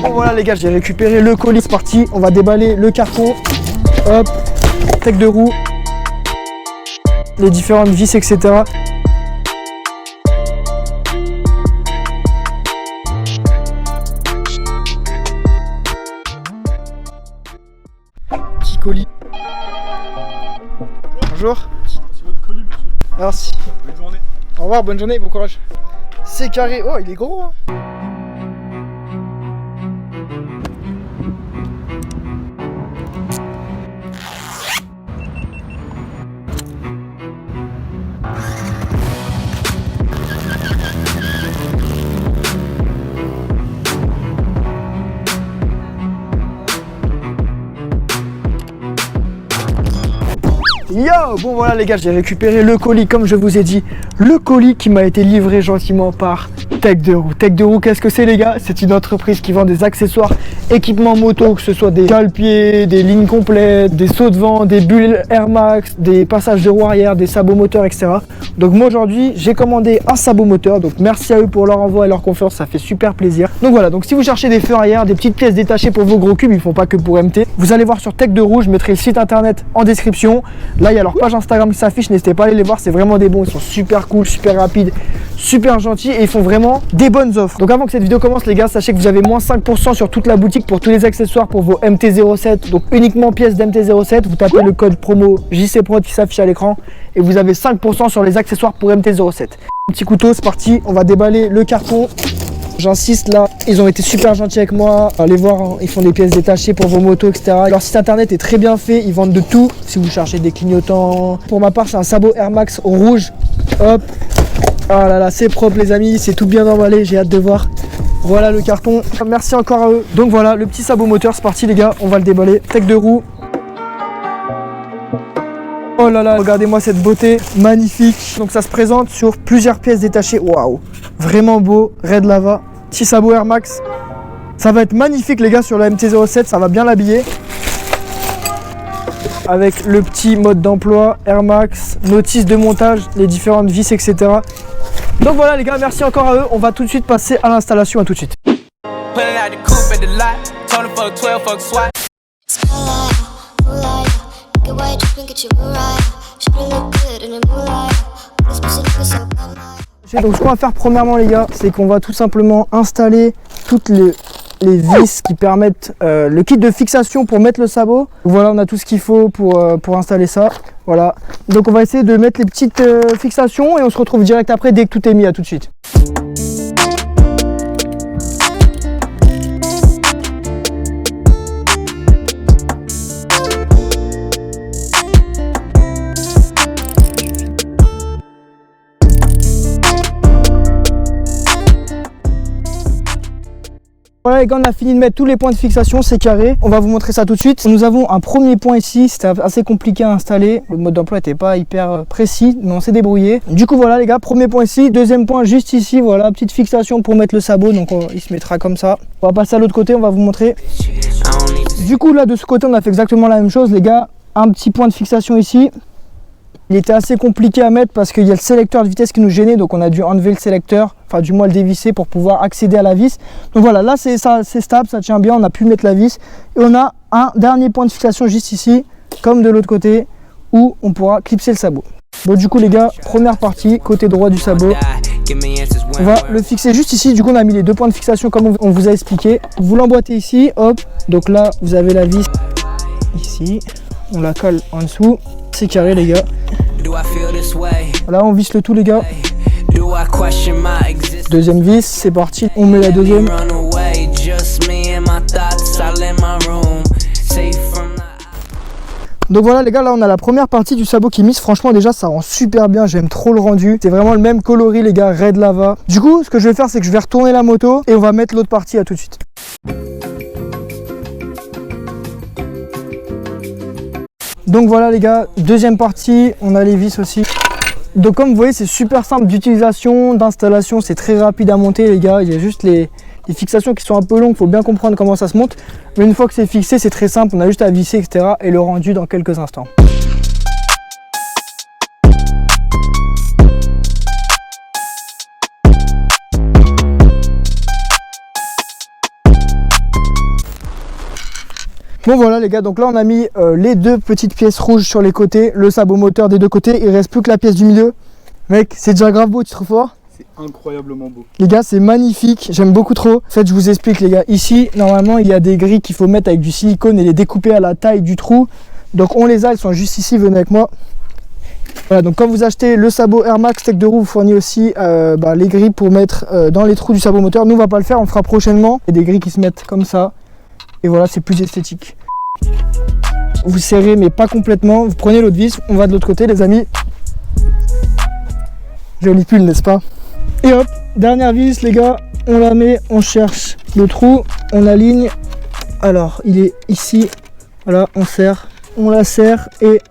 Bon voilà les gars, j'ai récupéré le colis, c'est parti, on va déballer le carton, hop, tech de roue, les différentes vis, etc. Petit colis. Bonjour. C'est votre colis, monsieur. Merci. Bonne journée. Au revoir, bonne journée, bon courage. C'est carré. Oh, il est gros, hein. Yo, bon voilà les gars, j'ai récupéré le colis comme je vous ai dit, le colis qui m'a été livré gentiment par Tech de Roue. Tech de Roue, qu'est-ce que c'est les gars? C'est une entreprise qui vend des accessoires, équipements moto, que ce soit des cale-pieds, des lignes complètes, des sauts de vent, des bulles Air Max, des passages de roue arrière, des sabots moteurs, etc. Donc moi aujourd'hui, j'ai commandé un sabot moteur, donc merci à eux pour leur envoi et leur confiance, ça fait super plaisir. Donc voilà, donc si vous cherchez des feux arrière, des petites pièces détachées pour vos gros cubes, ils font pas que pour MT, vous allez voir sur Tech de Roue, je mettrai le site internet en description. Là, il y a leur page Instagram qui s'affiche, n'hésitez pas à aller les voir, c'est vraiment des bons, ils sont super cool, super rapides, super gentils et ils font vraiment des bonnes offres. Donc avant que cette vidéo commence les gars, sachez que vous avez moins 5% sur toute la boutique pour tous les accessoires pour vos MT-07, donc uniquement pièces d'MT-07, vous tapez le code promo JCPROD qui s'affiche à l'écran et vous avez 5% sur les accessoires pour MT-07. Petit couteau, c'est parti, on va déballer le carton. J'insiste là, ils ont été super gentils avec moi. Allez voir, hein, ils font des pièces détachées pour vos motos, etc. Leur site internet est très bien fait, ils vendent de tout. Si vous cherchez des clignotants. Pour ma part, c'est un sabot Air Max au rouge. Hop. Ah là là, c'est propre les amis, c'est tout bien emballé, j'ai hâte de voir. Voilà le carton. Merci encore à eux. Donc voilà, le petit sabot moteur, c'est parti les gars, on va le déballer. Tech de roue. Oh là là, regardez-moi cette beauté, magnifique. Donc ça se présente sur plusieurs pièces détachées. Waouh, vraiment beau, Red Lava. Petit sabot Air Max. Ça va être magnifique les gars sur la MT-07, ça va bien l'habiller. Avec le petit mode d'emploi, Air Max, notice de montage, les différentes vis, etc. Donc voilà les gars, merci encore à eux. On va tout de suite passer à l'installation, à tout de suite. Donc ce qu'on va faire premièrement les gars, c'est qu'on va tout simplement installer toutes les vis qui permettent le kit de fixation pour mettre le sabot. Voilà, on a tout ce qu'il faut pour installer ça. Voilà, donc on va essayer de mettre les petites fixations et on se retrouve direct après dès que tout est mis. À tout de suite. Voilà les gars, on a fini de mettre tous les points de fixation, c'est carré. On va vous montrer ça tout de suite. Nous avons un premier point ici, c'était assez compliqué à installer. Le mode d'emploi n'était pas hyper précis, mais on s'est débrouillé. Du coup voilà les gars, premier point ici. Deuxième point juste ici, voilà, petite fixation pour mettre le sabot. Donc il se mettra comme ça. On va passer à l'autre côté, on va vous montrer. Du coup là, de ce côté, on a fait exactement la même chose les gars. Un petit point de fixation ici. Il était assez compliqué à mettre parce qu'il y a le sélecteur de vitesse qui nous gênait, donc on a dû enlever le sélecteur, enfin du moins le dévisser pour pouvoir accéder à la vis. Donc voilà, là c'est stable, ça tient bien, on a pu mettre la vis. Et on a un dernier point de fixation juste ici, comme de l'autre côté, où on pourra clipser le sabot. Bon du coup les gars, première partie, côté droit du sabot. On va le fixer juste ici, du coup on a mis les deux points de fixation comme on vous a expliqué. Vous l'emboîtez ici, hop, donc là vous avez la vis ici, on la colle en dessous. C'est carré les gars. Là on visse le tout les gars. Deuxième vis, c'est parti. On met la deuxième. Donc voilà les gars, là on a la première partie du sabot qui mise. Franchement déjà ça rend super bien, j'aime trop le rendu. C'est vraiment le même coloris les gars, Red Lava. Du coup ce que je vais faire c'est que je vais retourner la moto et on va mettre l'autre partie. À tout de suite. Donc voilà les gars, deuxième partie, on a les vis aussi. Donc comme vous voyez c'est super simple d'utilisation, d'installation, c'est très rapide à monter les gars. Il y a juste les fixations qui sont un peu longues, il faut bien comprendre comment ça se monte. Mais une fois que c'est fixé c'est très simple, on a juste à visser etc. et le rendu dans quelques instants. Bon voilà les gars, donc là on a mis les deux petites pièces rouges sur les côtés, le sabot moteur des deux côtés, il reste plus que la pièce du milieu. Mec, c'est déjà grave beau, tu trouves pas? C'est incroyablement beau. Les gars, c'est magnifique, j'aime beaucoup trop. En fait, je vous explique les gars, ici, normalement, il y a des grilles qu'il faut mettre avec du silicone et les découper à la taille du trou. Donc on les a, elles sont juste ici, venez avec moi. Voilà, donc quand vous achetez le sabot Air Max Tech 2 roues, vous fournit aussi les grilles pour mettre dans les trous du sabot moteur. Nous, on va pas le faire, on le fera prochainement. Il y a des grilles qui se mettent comme ça. Et voilà, c'est plus esthétique. Vous serrez, mais pas complètement. Vous prenez l'autre vis, on va de l'autre côté, les amis. Joli pull, n'est-ce pas? Et hop, dernière vis, les gars. On la met, on cherche le trou, on aligne. Alors, il est ici. Voilà, on serre. On la serre et...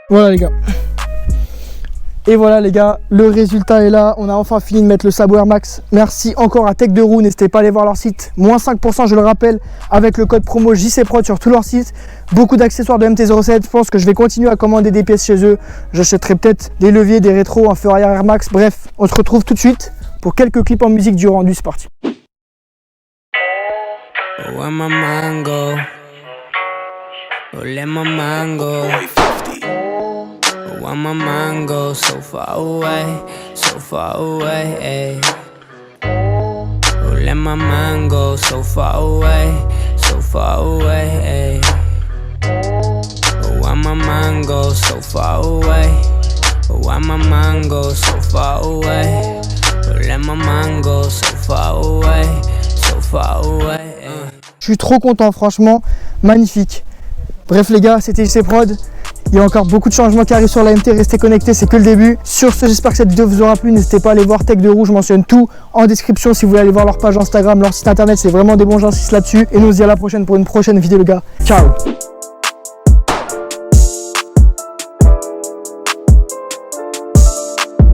Voilà les gars. Et voilà les gars, le résultat est là. On a enfin fini de mettre le sabot Air Max. Merci encore à Tech 2 roues. N'hésitez pas à aller voir leur site. Moins 5%, je le rappelle, avec le code promo JCPROD sur tout leur site. Beaucoup d'accessoires de MT-07. Je pense que je vais continuer à commander des pièces chez eux. J'achèterai peut-être des leviers, des rétros, un feu arrière Air Max. Bref, on se retrouve tout de suite pour quelques clips en musique du rendu. C'est parti. Why my mind goes so far away, ayy. Oh, let my mind go so far away, ayy. Oh, why my mind goes so far away, why my mind goes so far away. Oh, let my mind go so far away, ayy. Je suis trop content, franchement, magnifique. Bref les gars, c'était JCPROD. Il y a encore beaucoup de changements qui arrivent sur la MT, restez connectés, c'est que le début. Sur ce, j'espère que cette vidéo vous aura plu, n'hésitez pas à aller voir Tech 2 roues, je mentionne tout en description si vous voulez aller voir leur page Instagram, leur site internet, c'est vraiment des bons gens là-dessus. Et nous on se dit à la prochaine pour une prochaine vidéo les gars, ciao.